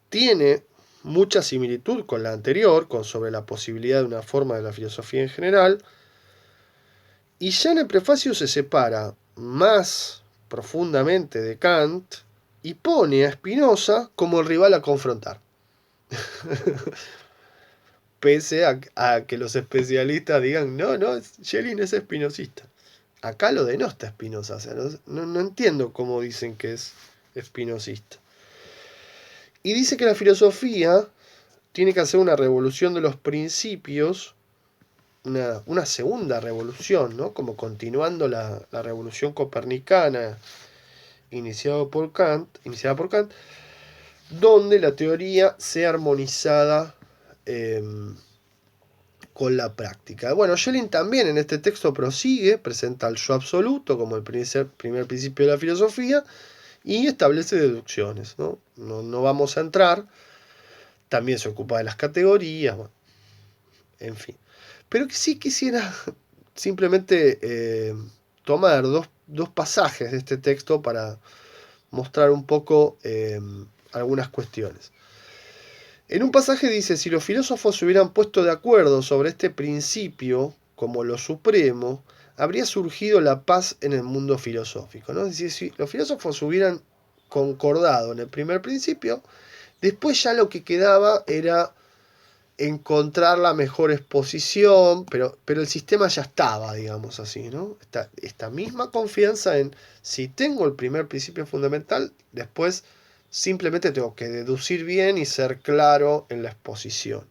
Tiene mucha similitud con la anterior, con sobre la posibilidad de una forma de la filosofía en general, y ya en el prefacio se separa más profundamente de Kant y pone a Spinoza como el rival a confrontar. Pese a que los especialistas digan, no, Schelling es espinosista. Acá lo denosta Spinoza, o sea, no entiendo cómo dicen que es espinosista. Y dice que la filosofía tiene que hacer una revolución de los principios, una segunda revolución, ¿no? Como continuando la revolución copernicana iniciada por Kant, donde la teoría sea armonizada con la práctica. Bueno, Schelling también en este texto prosigue, presenta el yo absoluto como el primer principio de la filosofía y establece deducciones, ¿no? No vamos a entrar, también se ocupa de las categorías, bueno, en fin. Pero sí quisiera simplemente tomar dos pasajes de este texto para mostrar un poco algunas cuestiones. En un pasaje dice, si los filósofos se hubieran puesto de acuerdo sobre este principio como lo supremo, habría surgido la paz en el mundo filosófico, ¿no? Es decir, si los filósofos hubieran concordado en el primer principio, después ya lo que quedaba era encontrar la mejor exposición, pero el sistema ya estaba, digamos así, ¿no? Esta misma confianza en si tengo el primer principio fundamental, después simplemente tengo que deducir bien y ser claro en la exposición.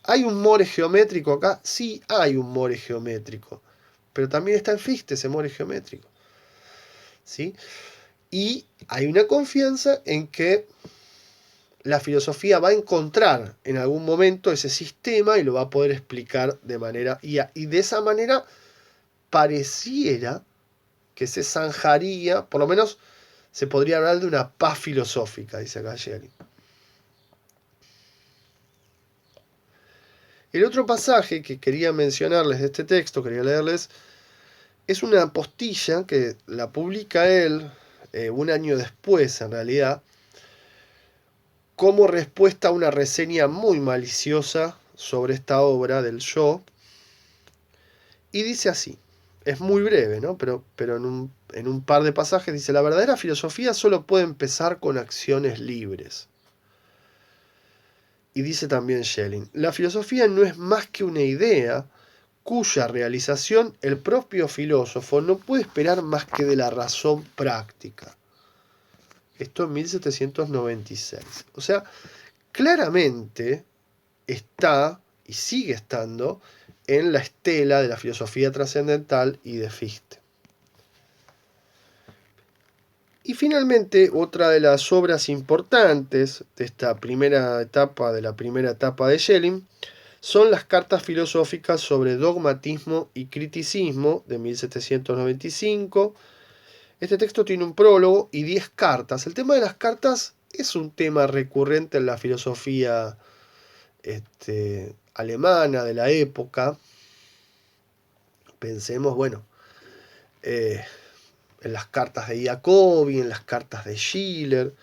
¿Hay un more geométrico acá? Sí, hay un more geométrico, pero también está en Fichte ese more geométrico, ¿sí? Y hay una confianza en que la filosofía va a encontrar en algún momento ese sistema y lo va a poder explicar de manera... Y de esa manera pareciera que se zanjaría, por lo menos se podría hablar de una paz filosófica, dice acá Schelling. El otro pasaje que quería mencionarles de este texto, quería leerles, es una postilla que la publica él un año después, en realidad, como respuesta a una reseña muy maliciosa sobre esta obra del yo, y dice así, es muy breve, ¿no? Pero en un par de pasajes dice, la verdadera filosofía solo puede empezar con acciones libres. Y dice también Schelling, la filosofía no es más que una idea cuya realización el propio filósofo no puede esperar más que de la razón práctica. Esto en 1796. O sea, claramente está y sigue estando en la estela de la filosofía trascendental y de Fichte. Y finalmente, otra de las obras importantes de esta primera etapa, de Schelling, son las cartas filosóficas sobre dogmatismo y criticismo de 1795. Este texto tiene un prólogo y 10 cartas. El tema de las cartas es un tema recurrente en la filosofía alemana de la época. Pensemos, bueno, en las cartas de Jacobi, en las cartas de Schiller.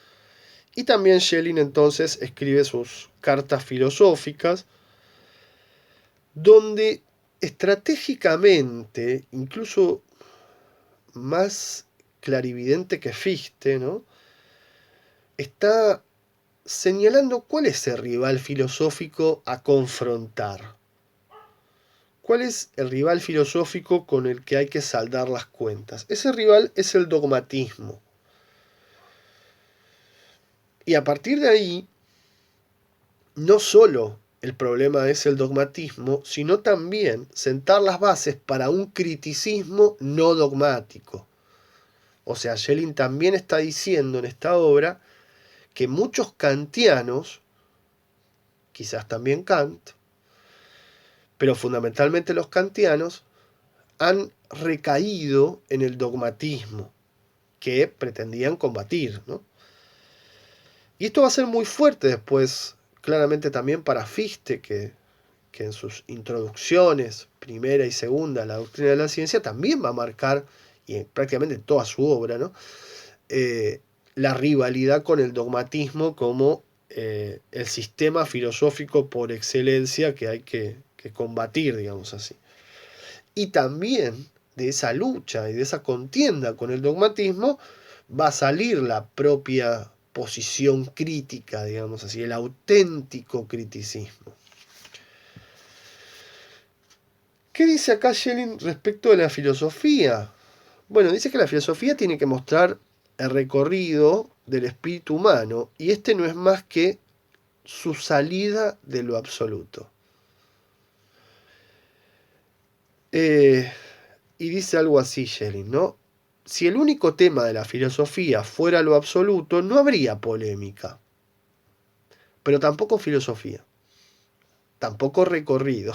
Y también Schelling entonces escribe sus cartas filosóficas, donde estratégicamente, incluso más clarividente que Fichte, ¿no? Está señalando cuál es el rival filosófico a confrontar. ¿Cuál es el rival filosófico con el que hay que saldar las cuentas? Ese rival es el dogmatismo. Y a partir de ahí, no solo el problema es el dogmatismo, sino también sentar las bases para un criticismo no dogmático. O sea, Schelling también está diciendo en esta obra que muchos kantianos, quizás también Kant, pero fundamentalmente los kantianos, han recaído en el dogmatismo que pretendían combatir, ¿no? Y esto va a ser muy fuerte después, claramente también para Fichte, que en sus introducciones, primera y segunda, a la doctrina de la ciencia, también va a marcar, y prácticamente toda su obra, ¿no? La rivalidad con el dogmatismo como el sistema filosófico por excelencia que hay que combatir, digamos así. Y también de esa lucha y de esa contienda con el dogmatismo va a salir la propia posición crítica, digamos así, el auténtico criticismo. ¿Qué dice acá Schelling respecto de la filosofía? Bueno, dice que la filosofía tiene que mostrar el recorrido del espíritu humano y este no es más que su salida de lo absoluto. Y dice algo así Schelling, ¿no? Si el único tema de la filosofía fuera lo absoluto, no habría polémica, pero tampoco filosofía, tampoco recorrido.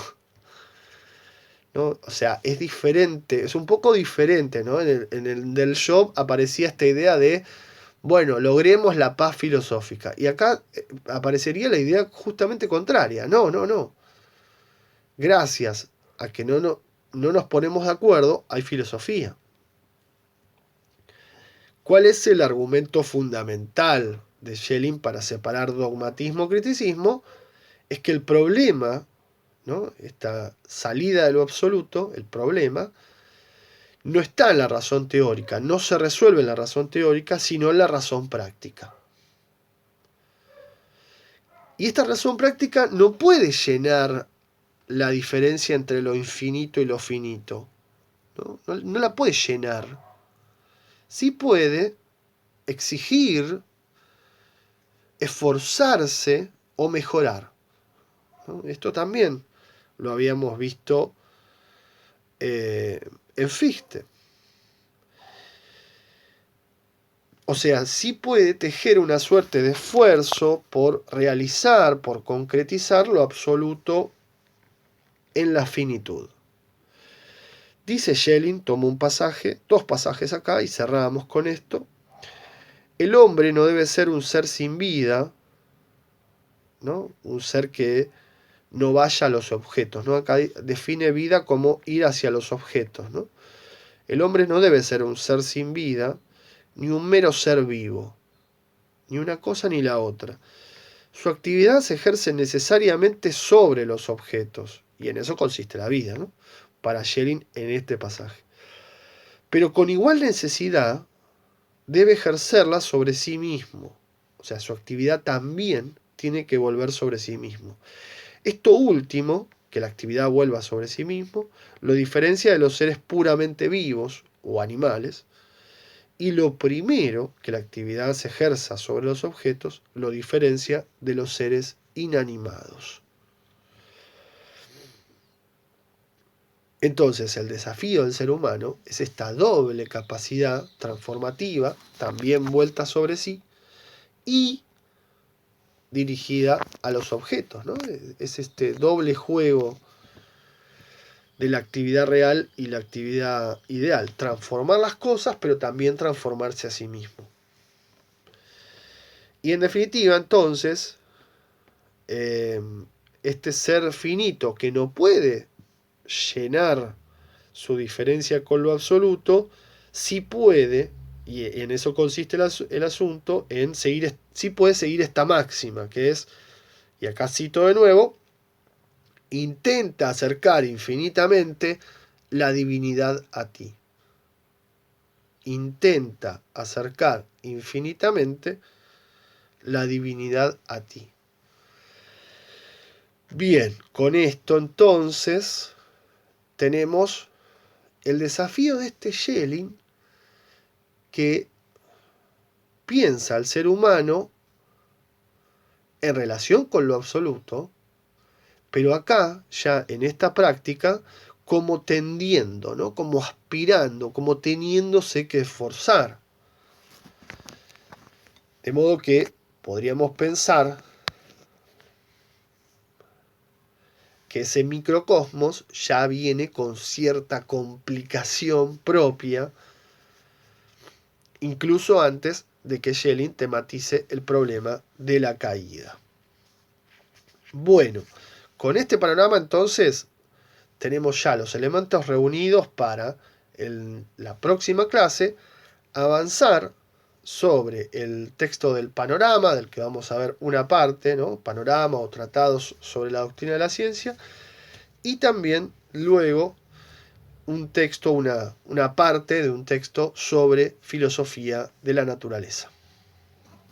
¿no? O sea, es diferente, es un poco diferente, ¿no? En el del Job aparecía esta idea de, bueno, logremos la paz filosófica. Y acá aparecería la idea justamente contraria. No, no, no. Gracias a que no nos ponemos de acuerdo, hay filosofía. ¿Cuál es el argumento fundamental de Schelling para separar dogmatismo y criticismo? Es que el problema, ¿no? Esta salida de lo absoluto, el problema, no está en la razón teórica, no se resuelve en la razón teórica, sino en la razón práctica. Y esta razón práctica no puede llenar la diferencia entre lo infinito y lo finito. No la puede llenar. Sí puede exigir, esforzarse o mejorar, ¿no? Esto también lo habíamos visto en Fichte. O sea, sí puede tejer una suerte de esfuerzo por realizar, por concretizar lo absoluto en la finitud. Dice Schelling, tomo un pasaje, dos pasajes acá y cerramos con esto. El hombre no debe ser un ser sin vida, ¿no? Un ser que no vaya a los objetos, ¿no? Acá define vida como ir hacia los objetos, ¿no? El hombre no debe ser un ser sin vida, ni un mero ser vivo, ni una cosa ni la otra. Su actividad se ejerce necesariamente sobre los objetos, y en eso consiste la vida, ¿no? Para Schelling en este pasaje. Pero con igual necesidad debe ejercerla sobre sí mismo. O sea, su actividad también tiene que volver sobre sí mismo. Esto último, que la actividad vuelva sobre sí mismo, lo diferencia de los seres puramente vivos o animales, y lo primero, que la actividad se ejerza sobre los objetos, lo diferencia de los seres inanimados. Entonces, el desafío del ser humano es esta doble capacidad transformativa, también vuelta sobre sí, y dirigida a los objetos, ¿no? Es este doble juego de la actividad real y la actividad ideal. Transformar las cosas, pero también transformarse a sí mismo. Y en definitiva, entonces, este ser finito que no puede llenar su diferencia con lo absoluto, sí puede, y en eso consiste el asunto, en seguir, sí puede seguir esta máxima, que es, y acá cito de nuevo, intenta acercar infinitamente la divinidad a ti. Intenta acercar infinitamente la divinidad a ti. Bien, con esto entonces tenemos el desafío de este Schelling que piensa al ser humano en relación con lo absoluto, pero acá, ya en esta práctica, como tendiendo, ¿no? Como aspirando, como teniéndose que esforzar. De modo que podríamos pensar que ese microcosmos ya viene con cierta complicación propia, incluso antes de que Schelling tematice el problema de la caída. Bueno, con este panorama entonces tenemos ya los elementos reunidos para la próxima clase avanzar sobre el texto del panorama, del que vamos a ver una parte, ¿no? Panorama o tratados sobre la doctrina de la ciencia, y también luego un texto, una parte de un texto sobre filosofía de la naturaleza.